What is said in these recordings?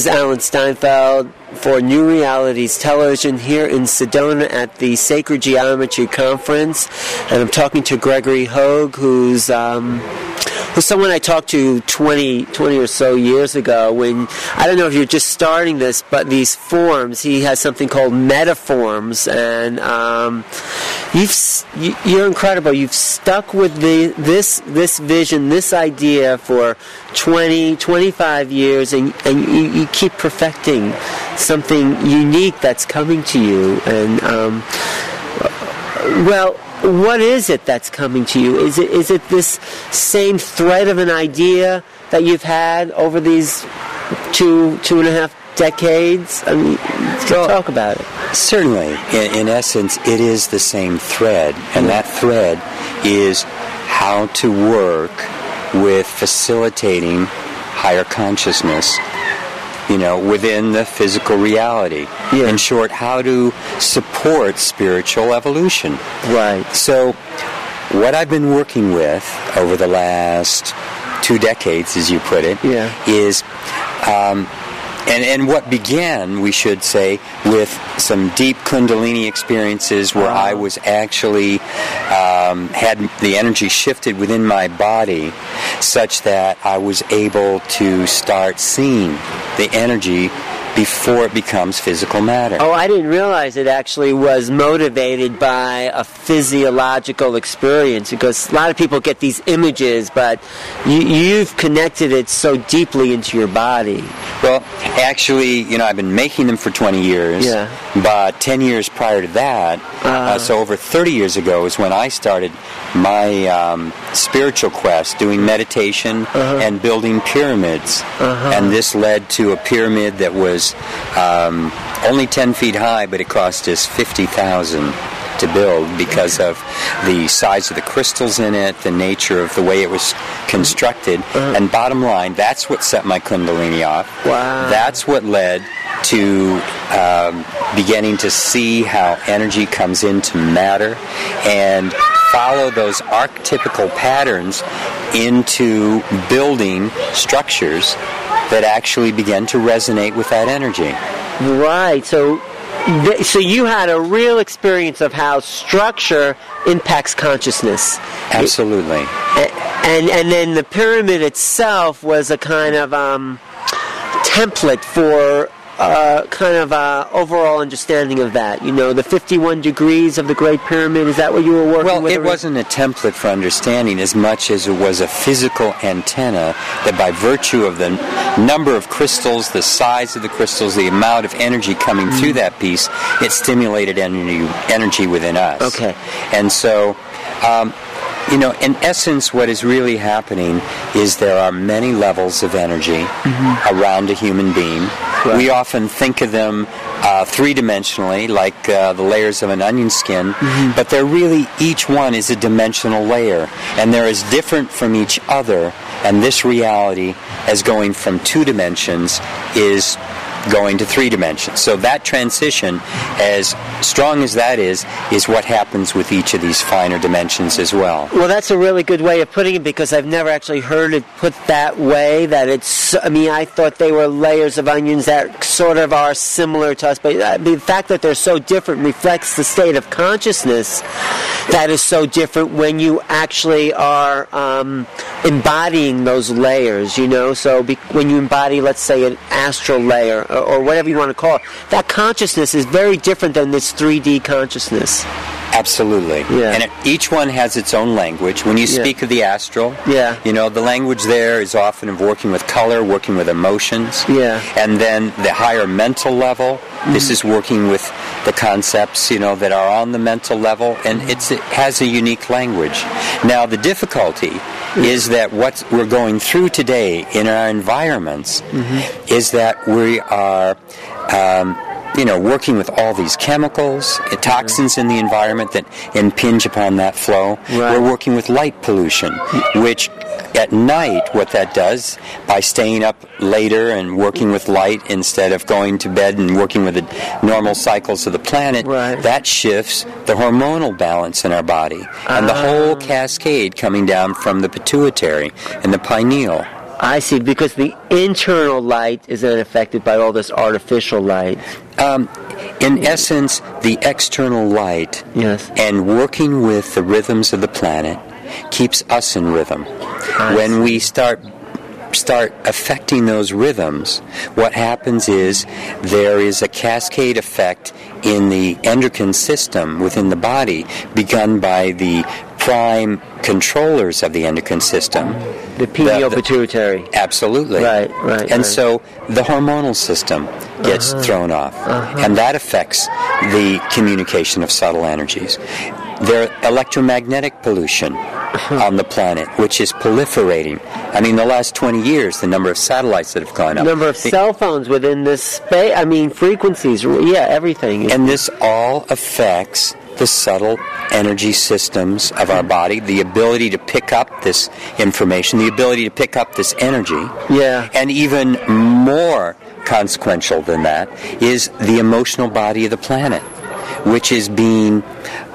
Alan Steinfeld for New Realities Television here in Sedona at the Sacred Geometry Conference, and I'm talking to Gregory Hoag, who's someone I talked to 20 or so years ago when, I don't know if you're just starting this, but these forms, he has something called Metaforms, and you're incredible. You've stuck with this vision, this idea for 25 years, and you keep perfecting something unique that's coming to you. And, what is it that's coming to you? Is it this same thread of an idea that you've had over these two and a half decades? I mean, talk about it. Certainly. In essence, it is the same thread, and that thread is how to work with facilitating higher consciousness, within the physical reality. Yeah. In short, how to support spiritual evolution. Right. So, what I've been working with over the last 2 decades, as you put it, is, and what began, we should say, with some deep Kundalini experiences where I was actually had the energy shifted within my body such that I was able to start seeing the energy before it becomes physical matter. Oh, I didn't realize it actually was motivated by a physiological experience, because a lot of people get these images, but you've connected it so deeply into your body. Well, actually, I've been making them for 20 years, but 10 years prior to that, so over 30 years ago is when I started my spiritual quest, doing meditation and building pyramids. And this led to a pyramid that was only 10 feet high, but it cost us $50,000 to build because of the size of the crystals in it, the nature of the way it was constructed. And bottom line, that's what set my Kundalini off. Wow. That's what led to beginning to see how energy comes into matter and follow those archetypical patterns into building structures that actually begin to resonate with that energy. Right. So you had a real experience of how structure impacts consciousness. Absolutely. And then the pyramid itself was a kind of template for overall understanding of that. The 51 degrees of the Great Pyramid, is that what you were working with? Well, it wasn't a template for understanding as much as it was a physical antenna that by virtue of the number of crystals, the size of the crystals, the amount of energy coming through that piece, it stimulated energy within us. Okay. And so, in essence, what is really happening is there are many levels of energy around a human being. Right. We often think of them three-dimensionally, like the layers of an onion skin, but they're really, each one is a dimensional layer, and they're as different from each other, and this reality, as going from 2 dimensions, is going to 3 dimensions. So that transition, as strong as that is what happens with each of these finer dimensions as well. Well, that's a really good way of putting it, because I've never actually heard it put that way, that I thought they were layers of onions that sort of are similar to us, but the fact that they're so different reflects the state of consciousness that is so different when you actually are embodying those layers, So when you embody, let's say, an astral layer, or whatever you want to call it, that consciousness is very different than this 3D consciousness. Absolutely. Yeah. And each one has its own language. When you speak of the astral, the language there is often of working with color, working with emotions. Yeah. And then the higher mental level, this is working with the concepts, that are on the mental level, and it has a unique language. Now, the difficulty is that what we're going through today in our environments is that we are working with all these chemicals, toxins in the environment that impinge upon that flow. Right. We're working with light pollution, which at night, what that does, by staying up later and working with light instead of going to bed and working with the normal cycles of the planet, that shifts the hormonal balance in our body. And the whole cascade coming down from the pituitary and the pineal I see, because the internal light is then affected by all this artificial light. In essence, the external light and working with the rhythms of the planet keeps us in rhythm. When we start affecting those rhythms, what happens is there is a cascade effect in the endocrine system within the body begun by the prime controllers of the endocrine system. The pineal pituitary. Absolutely. Right. And so the hormonal system gets thrown off, and that affects the communication of subtle energies. There's electromagnetic pollution on the planet, which is proliferating. I mean, the last 20 years, the number of satellites that have gone up. The number of cell phones within this space, frequencies, everything. And this all affects the subtle energy systems of our body, the ability to pick up this information, the ability to pick up this energy. Yeah. And even more consequential than that is the emotional body of the planet, which is being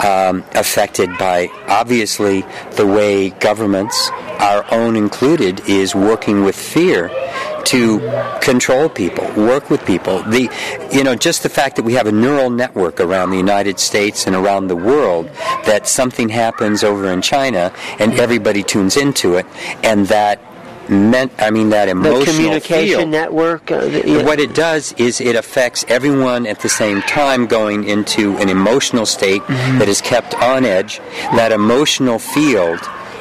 affected by, obviously, the way governments, our own included, is working with fear to control people, work with people. Just the fact that we have a neural network around the United States and around the world, that something happens over in China and everybody tunes into it, and that emotional the communication field, network. What it does is it affects everyone at the same time, going into an emotional state that is kept on edge. That emotional field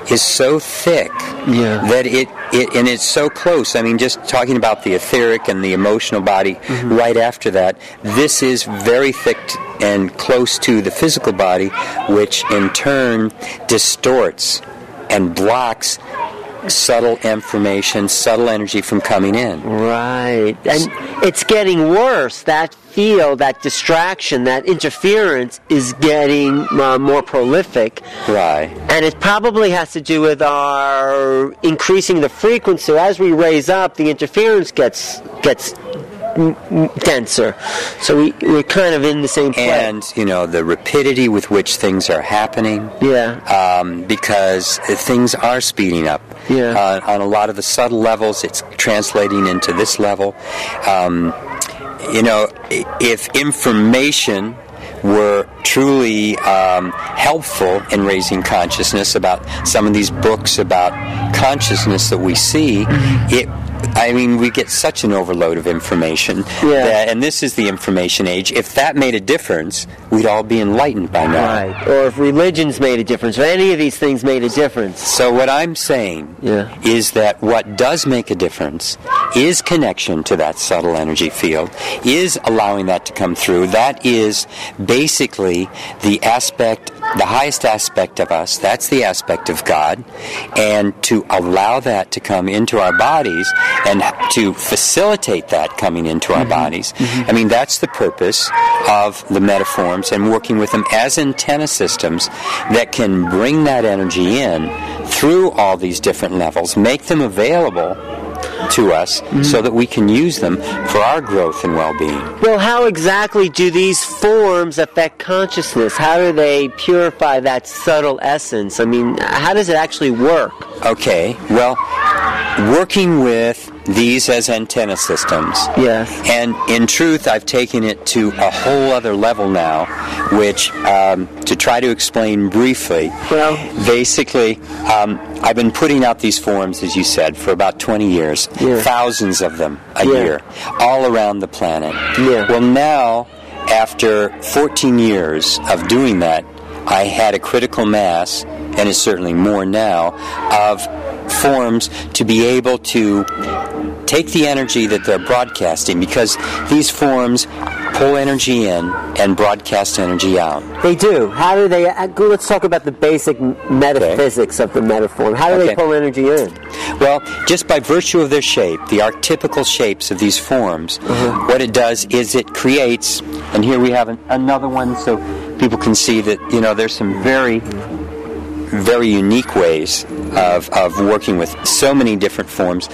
is so thick that and it's so close. I mean, just talking about the etheric and the emotional body right after that, this is very thick and close to the physical body, which in turn distorts and blocks subtle information, subtle energy from coming in. Right. And it's getting worse. That field, that distraction, that interference is getting more prolific. Right. And it probably has to do with our increasing the frequency. As we raise up, the interference gets denser. So we're kind of in the same place. And, the rapidity with which things are happening. Yeah. Because things are speeding up. Yeah. On a lot of the subtle levels, it's translating into this level. If information were truly helpful in raising consciousness, about some of these books about consciousness that we see, we get such an overload of information. And this is the information age. If that made a difference, we'd all be enlightened by now. Right. Or if religions made a difference, or any of these things made a difference. So what I'm saying is that what does make a difference is connection to that subtle energy field, is allowing that to come through. That is basically the highest aspect of us. That's the aspect of God. And to allow that to come into our bodies and to facilitate that coming into our bodies, that's the purpose of the metaforms and working with them as antenna systems that can bring that energy in through all these different levels, make them available to us so that we can use them for our growth and well-being. Well, how exactly do these forms affect consciousness? How do they purify that subtle essence? How does it actually work? Okay, well, working with these as antenna systems. Yes. And in truth, I've taken it to a whole other level now, which, to try to explain briefly, basically, I've been putting out these forums, as you said, for about 20 years, thousands of them a year, all around the planet. Yeah. Well, now, after 14 years of doing that, I had a critical mass, and it's certainly more now, of forms to be able to take the energy that they're broadcasting, because these forms pull energy in and broadcast energy out. They do. How do they... Let's talk about the basic metaphysics of the metaform. How do they pull energy in? Well, just by virtue of their shape, the archetypical shapes of these forms, what it does is it creates... And here we have another one so people can see that, there's some very, very unique ways of working with so many different forms.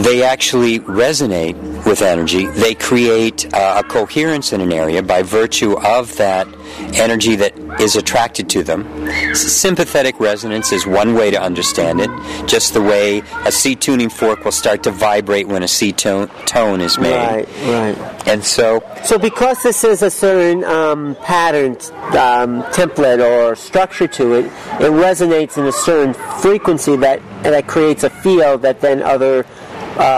They actually resonate with energy, they create a coherence in an area by virtue of that energy that is attracted to them. Sympathetic resonance is one way to understand it, just the way a C tuning fork will start to vibrate when a C tone is made. Right. And so because this is a certain pattern, template, or structure to it, it resonates in a certain frequency that creates a field that then other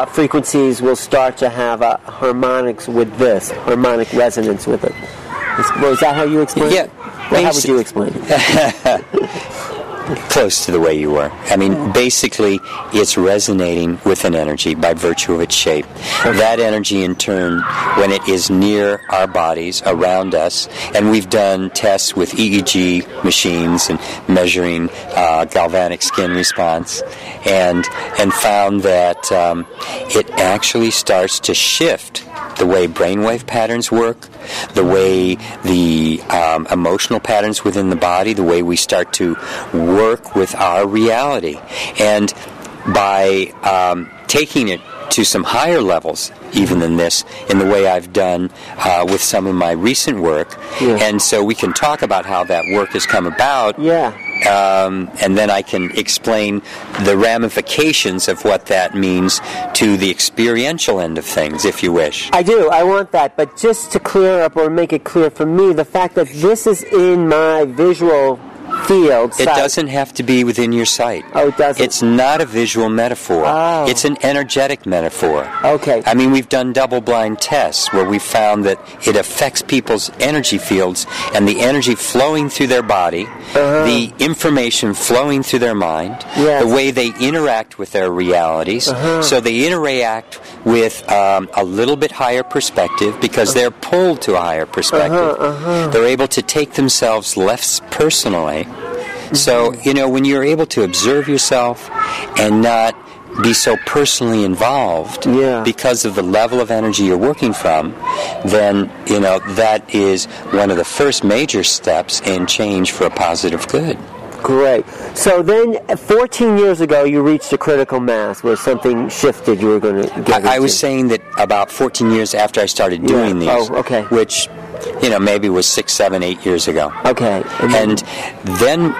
frequencies will start to have harmonic resonance with it. Is that how you explain it? Well, how would you explain it? Close to the way you were. I mean, basically, it's resonating with an energy by virtue of its shape. That energy, in turn, when it is near our bodies, around us, and we've done tests with EEG machines and measuring galvanic skin response, and found that it actually starts to shift the way brainwave patterns work, the way the emotional patterns within the body, the way we start to work with our reality. And by taking it to some higher levels, even than this, in the way I've done with some of my recent work, and so we can talk about how that work has come about. And then I can explain the ramifications of what that means to the experiential end of things, if you wish. I do. I want that. But just to clear up or make it clear for me, the fact that this is in my visual field. It doesn't have to be within your sight. Oh, it doesn't? It's not a visual metaphor. Oh. It's an energetic metaphor. Okay. I mean, we've done double-blind tests where we found that it affects people's energy fields and the energy flowing through their body, the information flowing through their mind, the way they interact with their realities. So they interact with a little bit higher perspective because they're pulled to a higher perspective. They're able to take themselves less personally. So, when you're able to observe yourself and not be so personally involved because of the level of energy you're working from, then, that is one of the first major steps in change for a positive good. Great. So then, 14 years ago, you reached a critical mass where something shifted. You were going to get I was saying that about 14 years after I started doing these, which, maybe was 6, 7, 8 years ago. Okay. And then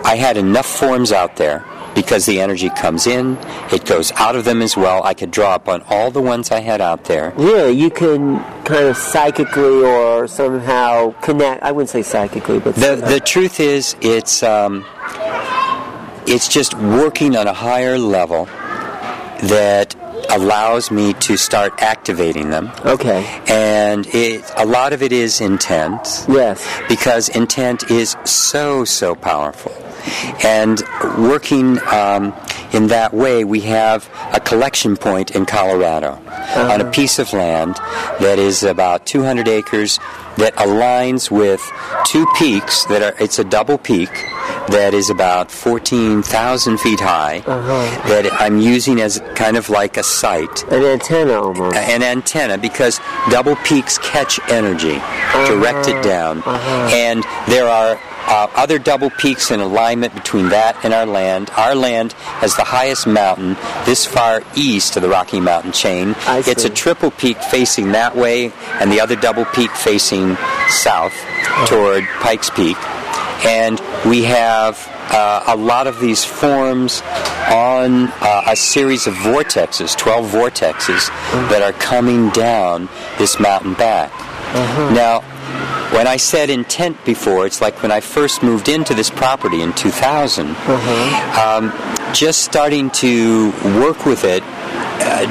I had enough forms out there because the energy comes in, it goes out of them as well. I could draw upon all the ones I had out there. Yeah, you can kind of psychically or somehow connect. I wouldn't say psychically, but the truth is, it's just working on a higher level that allows me to start activating them. Okay. And a lot of it is intent. Yes. Because intent is so powerful. And working in that way, we have a collection point in Colorado on a piece of land that is about 200 acres that aligns with two peaks it's a double peak that is about 14,000 feet high that I'm using as kind of like a site. An antenna almost. An antenna, because double peaks catch energy, direct it down. And there are other double peaks in alignment between that and our land. Our land has the highest mountain this far east of the Rocky Mountain chain. It's a triple peak facing that way, and the other double peak facing south toward Pikes Peak. And we have a lot of these forms on a series of vortexes, 12 vortexes, that are coming down this mountain back. Now, when I said intent before, it's like when I first moved into this property in 2000, just starting to work with it,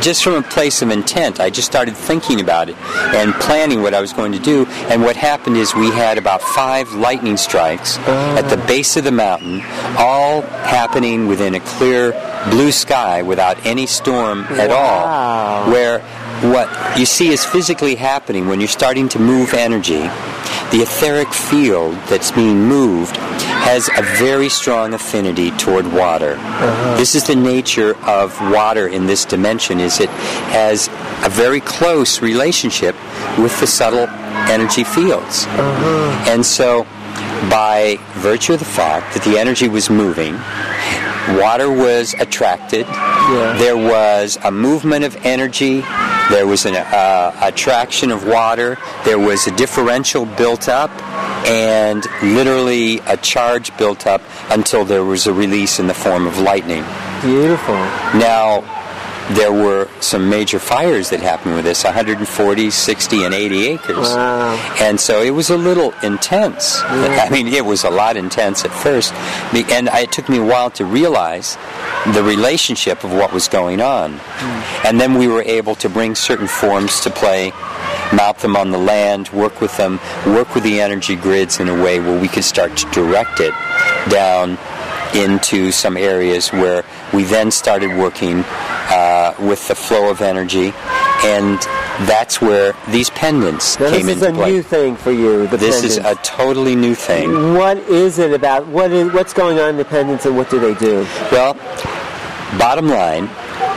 just from a place of intent. I just started thinking about it and planning what I was going to do. And what happened is we had about 5 lightning strikes at the base of the mountain, all happening within a clear blue sky without any storm at all, where what you see is physically happening when you're starting to move energy. The etheric field that's being moved has a very strong affinity toward water. This is the nature of water in this dimension, is it has a very close relationship with the subtle energy fields. And so, by virtue of the fact that the energy was moving, water was attracted, there was a movement of energy There was an attraction of water. There was a differential built up, and literally a charge built up until there was a release in the form of lightning. Beautiful. Now, there were some major fires that happened with this, 140, 60, and 80 acres. Wow. And so it was a little intense. Yeah. I mean, it was a lot intense at first. And it took me a while to realize the relationship of what was going on. And then we were able to bring certain forms to play, mount them on the land, work with them, work with the energy grids in a way where we could start to direct it down into some areas where we then started working with the flow of energy, and that's where these pendants came into play. This is a new thing for you, the This pendants. is a totally new thing. What is it about? What's going on in the pendants, and what do they do? Well, bottom line,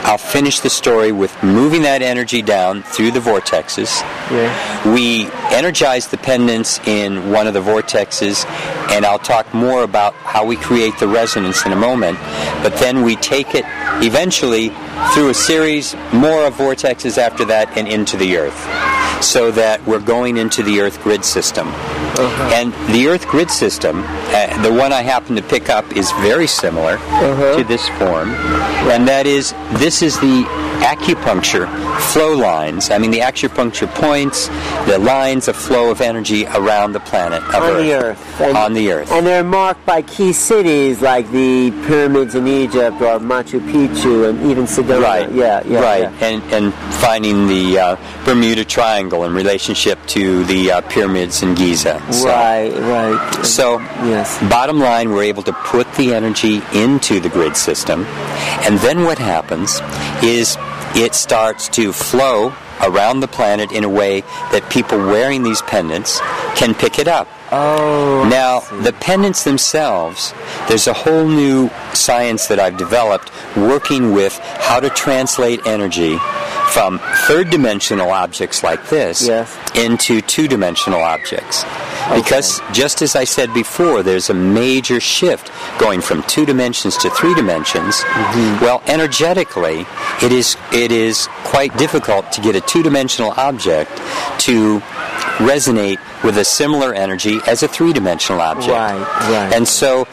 I'll finish the story with moving that energy down through the vortexes. Yeah. We energize the pendants in one of the vortexes, and I'll talk more about how we create the resonance in a moment. But then we take it eventually through a series more of vortexes after that and into the Earth, so that we're going into the Earth grid system. And the Earth grid system, the one I happen to pick up, is very similar to this form, and that is, this is the acupuncture flow lines. I mean, the acupuncture points, the lines of flow of energy around the planet of On Earth. the Earth. And, on the Earth. And they're marked by key cities like the pyramids in Egypt or Machu Picchu and even Sedona. Right. Yeah. Right. And finding the Bermuda Triangle in relationship to the pyramids in Giza. So, Right. So, yes. Bottom line, we're able to put the energy into the grid system, and then what happens is it starts to flow around the planet in a way that people wearing these pendants can pick it up. Oh. Now, the pendants themselves, there's a whole new science that I've developed working with how to translate energy from third-dimensional objects like this into two-dimensional objects. Because, just as I said before, there's a major shift going from 2 dimensions to 3 dimensions. Well, energetically, it is quite difficult to get a 2-dimensional object to resonate with a similar energy as a 3-dimensional object. Right. And so,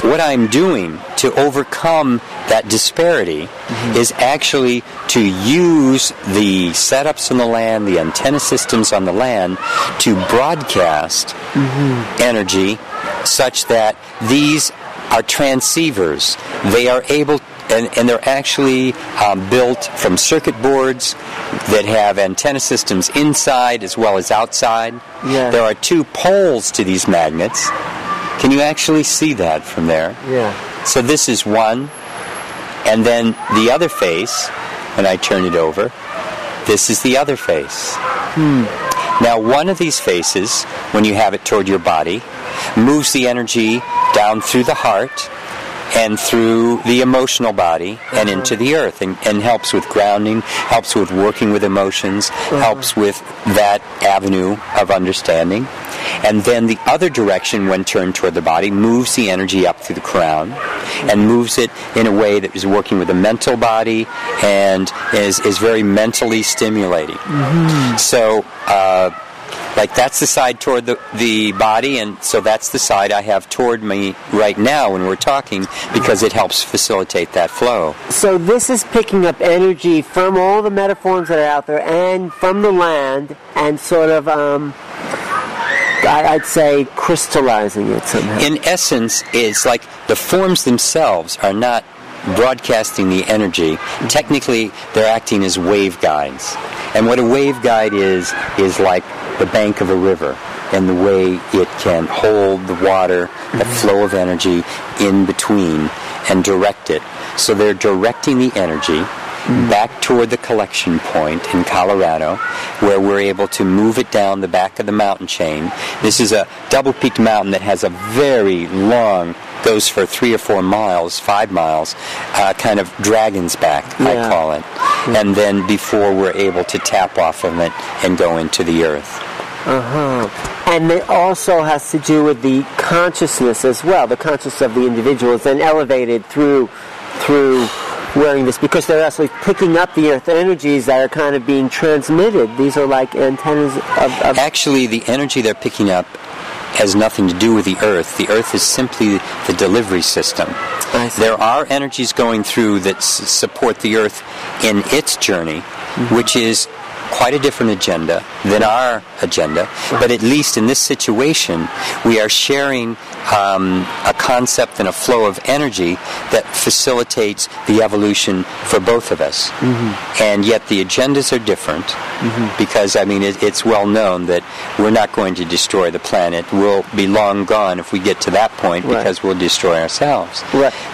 what I'm doing to overcome that disparity is actually to use the setups on the land, the antenna systems on the land, to broadcast energy such that these are transceivers. They are able, and they're actually built from circuit boards that have antenna systems inside as well as outside. Yeah. There are 2 poles to these magnets. Can you actually see that from there? Yeah. So this is one, and then the other face, when I turn it over, this is the other face. Now, one of these faces, when you have it toward your body, moves the energy down through the heart and through the emotional body and into the earth, and helps with grounding, helps with working with emotions, helps with that avenue of understanding. And then the other direction, when turned toward the body, moves the energy up through the crown and moves it in a way that is working with the mental body and is very mentally stimulating. So, like, that's the side toward the body, and so that's the side I have toward me right now when we're talking, because it helps facilitate that flow. So this is picking up energy from all the metaforms that are out there and from the land and sort of, I'd say, crystallizing it somehow. In essence, it's like the forms themselves are not broadcasting the energy. Technically, they're acting as waveguides. And what a waveguide is like the bank of a river, and the way it can hold the water, the flow of energy in between, and direct it. So they're directing the energy back toward the collection point in Colorado, where we're able to move it down the back of the mountain chain. This is a double-peaked mountain that has a very long, goes for 3 or 4 miles, 5 miles, kind of dragon's back, I call it. And then before we're able to tap off of it and go into the earth. And it also has to do with the consciousness as well. The consciousness of the individual is then elevated through wearing this, because they're actually picking up the earth energies that are kind of being transmitted. These are like antennas of... Actually, the energy they're picking up has nothing to do with the earth. The earth is simply the delivery system. There are energies going through that support the earth in its journey, which is quite a different agenda than our agenda, but at least in this situation we are sharing a concept and a flow of energy that facilitates the evolution for both of us. And yet the agendas are different, because I mean it's well known that we're not going to destroy the planet. We'll be long gone if we get to that point, because we'll destroy ourselves.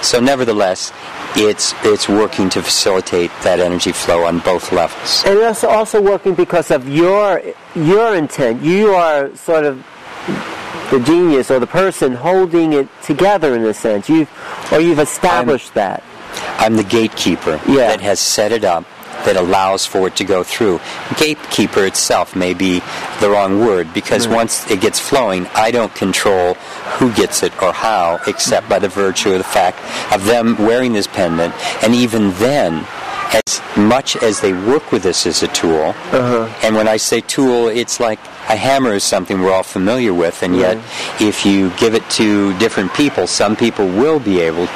So nevertheless, it's working to facilitate that energy flow on both levels. And it's also working because of your intent. You are sort of the genius or the person holding it together in a sense. You've established that. I'm the gatekeeper that has set it up, that allows for it to go through. Gatekeeper itself may be the wrong word, because once it gets flowing, I don't control who gets it or how, except by the virtue of the fact of them wearing this pendant. And even then, as much as they work with this as a tool, and when I say tool, it's like a hammer is something we're all familiar with, and yet if you give it to different people, some people will be able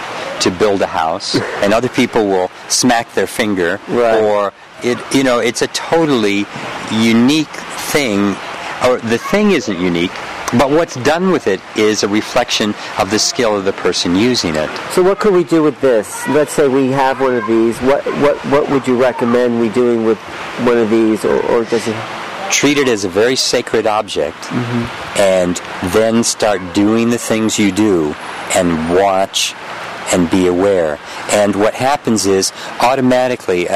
to build a house, and other people will smack their finger, or it's a totally unique thing, or the thing isn't unique, but what's done with it is a reflection of the skill of the person using it. So what could we do with this? Let's say we have one of these. What would you recommend we doing with one of these, or does it... Treat it as a very sacred object, and then start doing the things you do, and watch and be aware. And what happens is, automatically,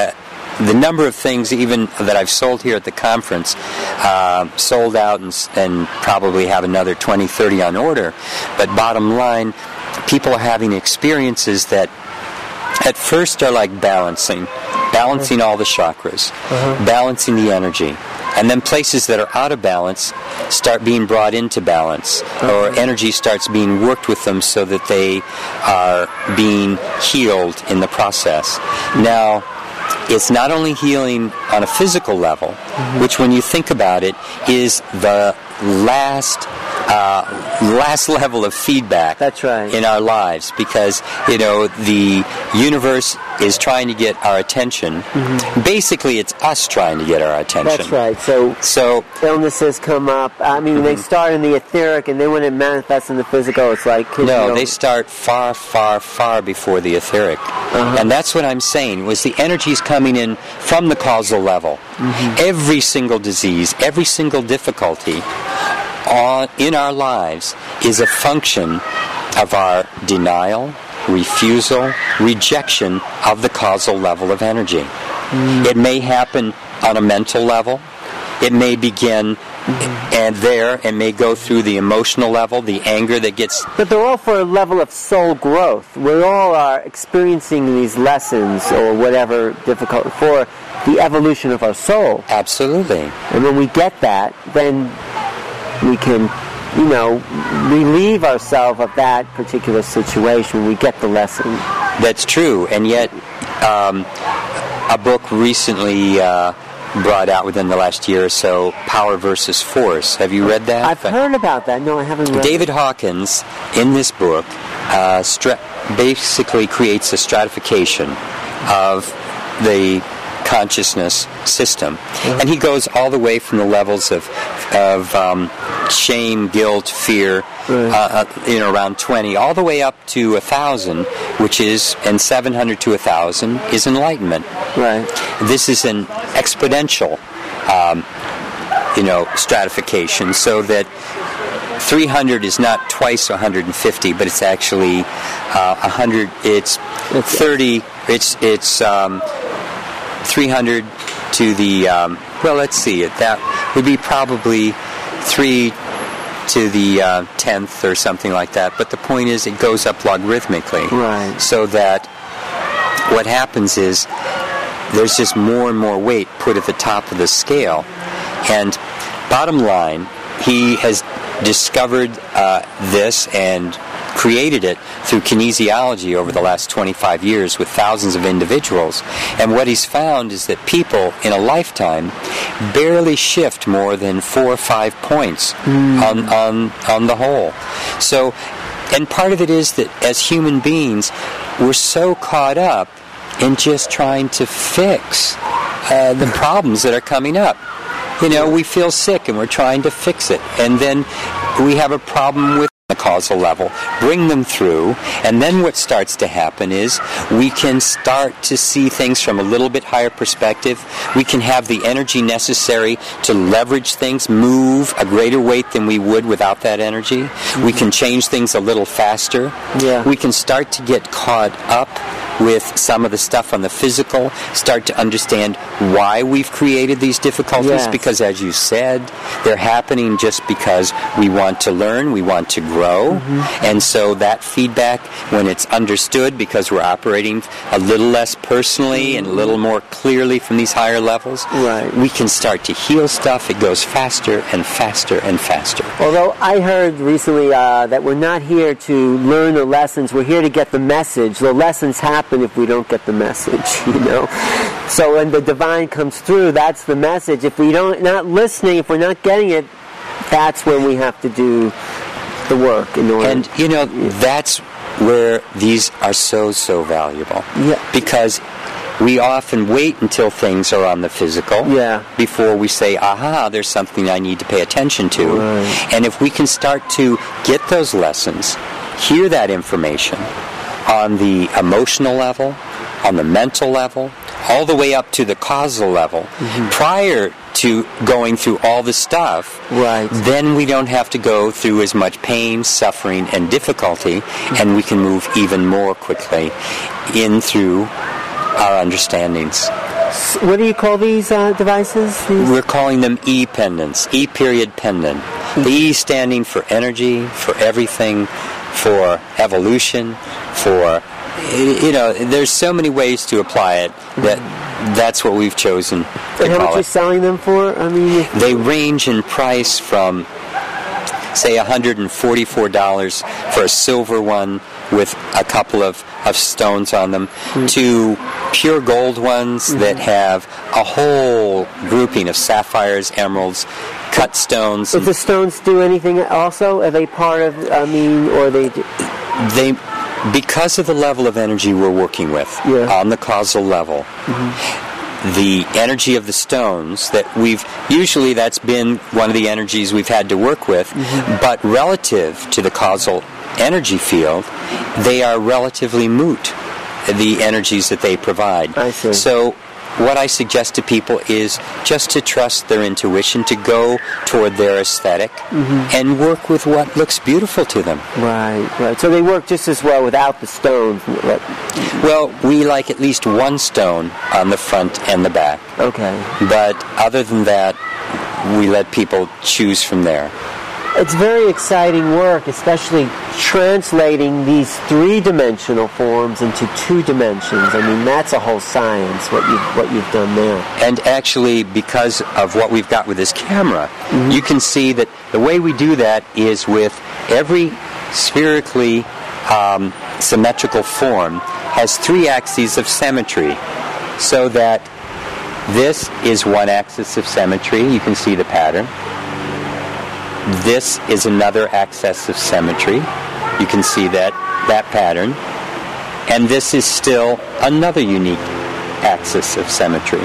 the number of things even that I've sold here at the conference, sold out and probably have another 20, 30 on order. But bottom line, people are having experiences that at first are like balancing all the chakras, balancing the energy. And then places that are out of balance start being brought into balance, or energy starts being worked with them so that they are being healed in the process. Now, it's not only healing on a physical level, which when you think about it is the last level of feedback in our lives, because the universe is trying to get our attention. Basically it's us trying to get our attention. That's right. So illnesses come up. I mean, they start in the etheric, and then when it manifests in the physical, it's like... they start far, far, far before the etheric. And that's what I'm saying, was the energy's coming in from the causal level. Every single disease, every single difficulty in our lives is a function of our denial, refusal, rejection of the causal level of energy. It may happen on a mental level. It may begin and may go through the emotional level, the anger that gets... But they're all for a level of soul growth. We all are experiencing these lessons or whatever difficult for the evolution of our soul. Absolutely. And when we get that, then we can, relieve ourselves of that particular situation. We get the lesson. That's true. And yet, a book recently brought out within the last year or so, Power versus Force. Have you read that? I've heard about that. No, I haven't read David Hawkins, in this book, basically creates a stratification of the consciousness system. And he goes all the way from the levels of shame, guilt, fear, around 20, all the way up to 1,000, which is, and 700 to 1,000 is enlightenment. Right. This is an exponential, stratification, so that 300 is not twice 150, but it's actually 100. It's 30. It's 300 to the let's see it. That would be probably 3 to the 10th or something like that. But the point is, it goes up logarithmically, right? So that what happens is there's just more and more weight put at the top of the scale. And bottom line, he has discovered this and created it through kinesiology over the last 25 years with thousands of individuals. And what he's found is that people in a lifetime barely shift more than 4 or 5 points on the whole. So, and part of it is that as human beings, we're so caught up in just trying to fix the problems that are coming up. You know, we feel sick and we're trying to fix it. And then we have a problem with the causal level, bring them through, and then what starts to happen is we can start to see things from a little bit higher perspective. We can have the energy necessary to leverage things, move a greater weight than we would without that energy. We can change things a little faster. We can start to get caught up with some of the stuff on the physical, start to understand why we've created these difficulties, because as you said, they're happening just because we want to learn, we want to grow, and so that feedback, when it's understood because we're operating a little less personally and a little more clearly from these higher levels, we can start to heal stuff. It goes faster and faster and faster. Although I heard recently that we're not here to learn the lessons, we're here to get the message. The lessons happen if we don't get the message, you know. So when the divine comes through, that's the message. If we don't, not listening, if we're not getting it, that's when we have to do the work in order. And you know, that's where these are so valuable. Because we often wait until things are on the physical before we say, aha, there's something I need to pay attention to. And if we can start to get those lessons, hear that information on the emotional level, on the mental level, all the way up to the causal level, prior to going through all the stuff, then we don't have to go through as much pain, suffering, and difficulty, and we can move even more quickly in through our understandings. What do you call these devices? We're calling them E-pendants, E-period pendant. The E standing for energy, for everything, for evolution, for, you know, there's so many ways to apply it that that's what we've chosen to call it. And how much are you selling them for? I mean, they range in price from, say, $144 for a silver one with a couple of stones on them, to pure gold ones that have a whole grouping of sapphires, emeralds, cut stones. Does the stones do anything also? Are they part of, or they... They, because of the level of energy we're working with on the causal level, the energy of the stones that usually that's been one of the energies we've had to work with, but relative to the causal energy field, they are relatively moot, the energies that they provide. I see. So what I suggest to people is just to trust their intuition, to go toward their aesthetic and work with what looks beautiful to them. Right. So they work just as well without the stones. Well, we like at least one stone on the front and the back. Okay. But other than that, we let people choose from there. It's very exciting work, especially translating these three-dimensional forms into 2 dimensions. I mean, that's a whole science, what you've done there. And actually, because of what we've got with this camera, you can see that the way we do that is with every spherically symmetrical form has 3 axes of symmetry, so that this is one axis of symmetry. You can see the pattern. This is another axis of symmetry. You can see that pattern. And this is still another unique axis of symmetry.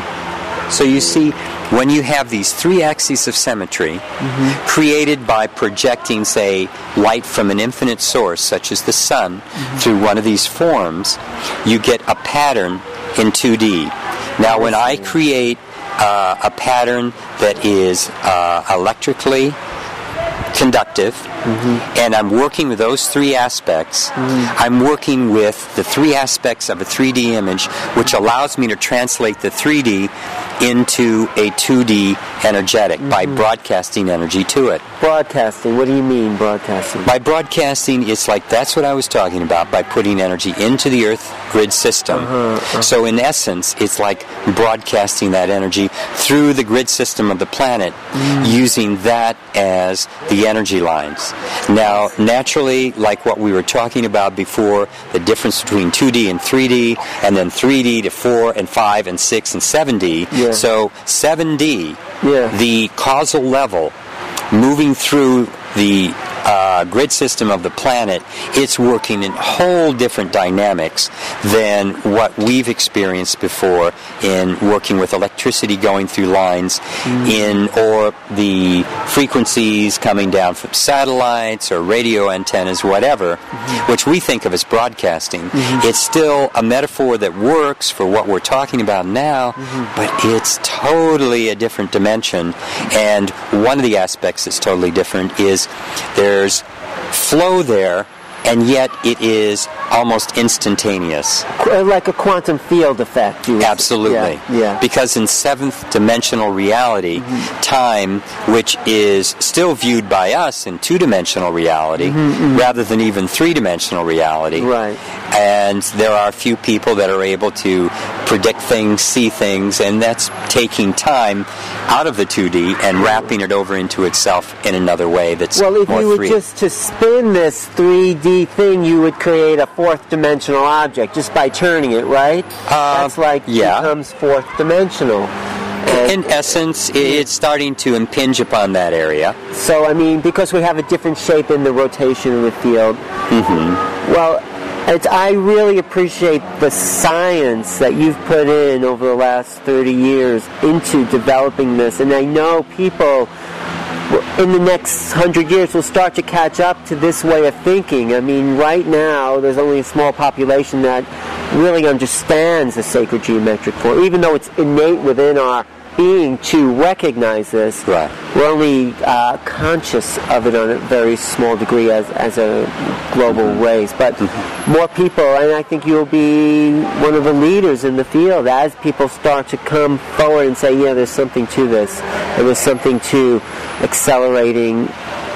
So you see, when you have these 3 axes of symmetry created by projecting, say, light from an infinite source, such as the sun, through one of these forms, you get a pattern in 2D. Now, when I create a pattern that is electrically conductive, and I'm working with those 3 aspects, I'm working with the 3 aspects of a 3D image, which allows me to translate the 3D into a 2D energetic by broadcasting energy to it. Broadcasting, what do you mean, broadcasting? By broadcasting, it's like, that's what I was talking about, by putting energy into the Earth grid system. So in essence, it's like broadcasting that energy through the grid system of the planet, using that as the energy lines. Now, naturally, like what we were talking about before, the difference between 2D and 3D, and then 3D to 4 and 5 and 6 and 7D. Yeah. So 7D, Yeah. the causal level, moving through the grid system of the planet, it's working in whole different dynamics than what we've experienced before in working with electricity going through lines or the frequencies coming down from satellites or radio antennas, whatever, which we think of as broadcasting. It's still a metaphor that works for what we're talking about now, but it's totally a different dimension. And one of the aspects that's totally different is there's flow there, and yet it is almost instantaneous. Like a quantum field effect. Absolutely. Yeah. Because in seventh dimensional reality, time, which is still viewed by us in two-dimensional reality, rather than even three-dimensional reality. Right. And there are a few people that are able to predict things, see things, and that's taking time out of the 2D and wrapping it over into itself in another way that's more free. Well, if you were just to spin this 3D thing, you would create a fourth dimensional object just by turning it, right? That's like becomes fourth dimensional. In essence, it's starting to impinge upon that area. So, I mean, because we have a different shape in the rotation of the field. Well, I really appreciate the science that you've put in over the last 30 years into developing this, and I know people in the next 100 years will start to catch up to this way of thinking. I mean, right now, there's only a small population that really understands the sacred geometric form, even though it's innate within our being to recognize this. Right. We're only conscious of it on a very small degree as a global race. But more people, and I think you'll be one of the leaders in the field as people start to come forward and say, yeah, there's something to this. And there's something to accelerating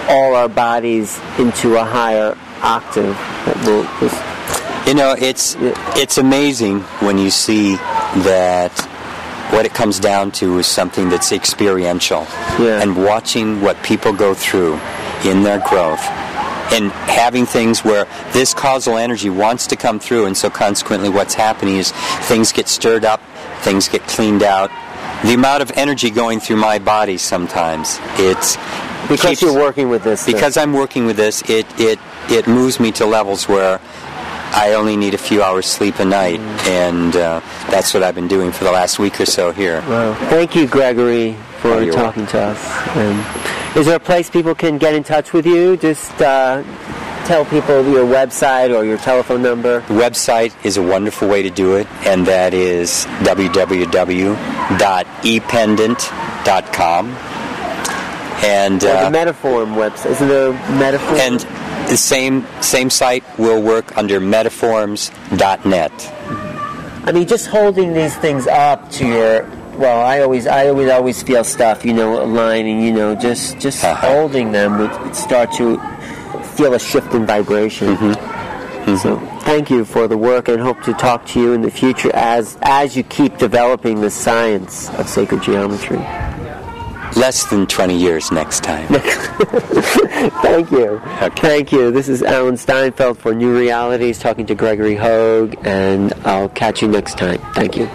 all our bodies into a higher octave. You know, it's amazing when you see that what it comes down to is something that's experiential. And watching what people go through in their growth and having things where this causal energy wants to come through, and so consequently what's happening is things get stirred up, things get cleaned out. The amount of energy going through my body sometimes, because you're working with this. Because I'm working with this, it moves me to levels where I only need a few hours sleep a night, and that's what I've been doing for the last week or so here. Wow. Thank you, Gregory, for talking to us. And is there a place people can get in touch with you? Just tell people your website or your telephone number. The website is a wonderful way to do it, and that is www.ependant.com. And the Metaform website. Isn't there a Metaform? And the same site will work under metaforms.net. I mean, just holding these things up to your... Well, I always feel stuff, aligning, just holding them would start to feel a shift in vibration. So thank you for the work, and hope to talk to you in the future as you keep developing the science of sacred geometry. Less than 20 years next time. Thank you. Okay. Thank you. This is Alan Steinfeld for New Realities, talking to Gregory Hoag, and I'll catch you next time. Thank you.